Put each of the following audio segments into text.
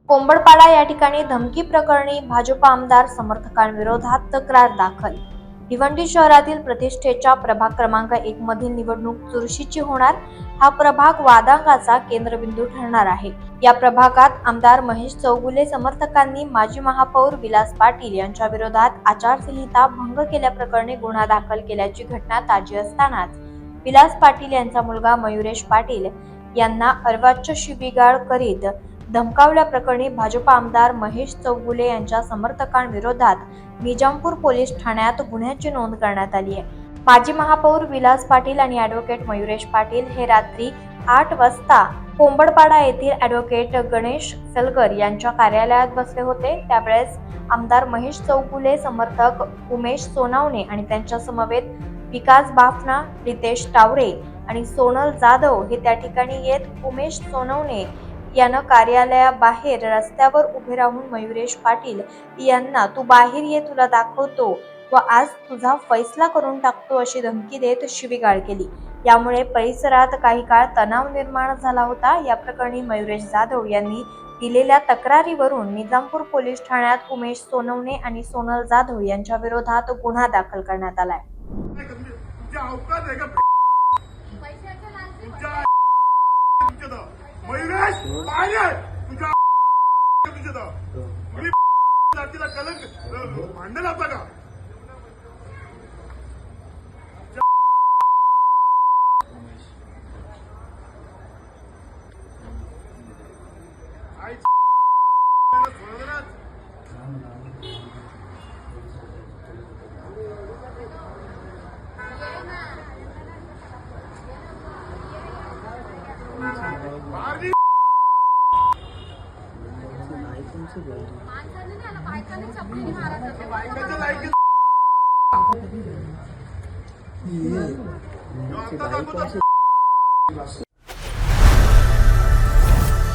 कोंबडपाडा या ठिकाणी धमकी प्रकरणी भाजप आमदार समर्थकांविरोधात तक्रार दाखल। भिवंडी शहरातील प्रतिष्ठेच्या प्रभाग क्रमांक 1 मधील निवडणूक चुरशीची होणार। हा प्रभाग वादांगाचा केंद्रबिंदू ठरणार आहे। या प्रभागात आमदार महेश चौगुले समर्थकांनी माजी महापौर विलास पाटील यांच्या विरोधात आचारसंहिता भंग केल्याप्रकरणी गुन्हा दाखल केल्याची घटना ताजी असतानाच विलास पाटील यांचा मुलगा मयुरेश पाटील यांना अर्वाच्य शिवीगाळ करीत धमकावल्याप्रकरणी भाजप आमदार महेश चौगुले यांच्या समर्थकांविरोधात निजामपूर पोलीस ठाण्यात गुन्ह्याची नोंद करण्यात आली आहे। माजी महापौर विलास पाटील आणि ॲडव्होकेट मयुरेश पाटील हे रात्री 8 वाजता कोंबडपाडा येथील ॲडव्होकेट गणेश सलगर यांच्या कार्यालयात बसले होते। त्यावेळेस आमदार महेश चौगुले समर्थक उमेश सोनावणे आणि त्यांच्या समवेत विकास बाफना, रितेश टावरे आणि सोनल जाधव हे त्या ठिकाणी येत उमेश सोनवणे यानं कार्यालयाबाहेर रस्त्यावर उभे राहून मयुरेश पाटील यांना तू बाहेर ये, तुला दाखवतो व आज तुझा फैसला करून टाकतो अशी धमकी देत शिवीगाळ केली। यामुळे परिसरात काही काळ तणाव निर्माण झाला होता। या प्रकरणी मयुरेश जाधव यांनी दिलेल्या तक्रारीवरून निजामपूर पोलीस ठाण्यात उमेश सोनवणे आणि सोनल जाधव यांच्या विरोधात गुन्हा दाखल करण्यात आलाय। मयुरेश बाहेर तुझ्या जातीला कलंक भांडण होता का?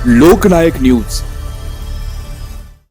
लोकनायक न्यूज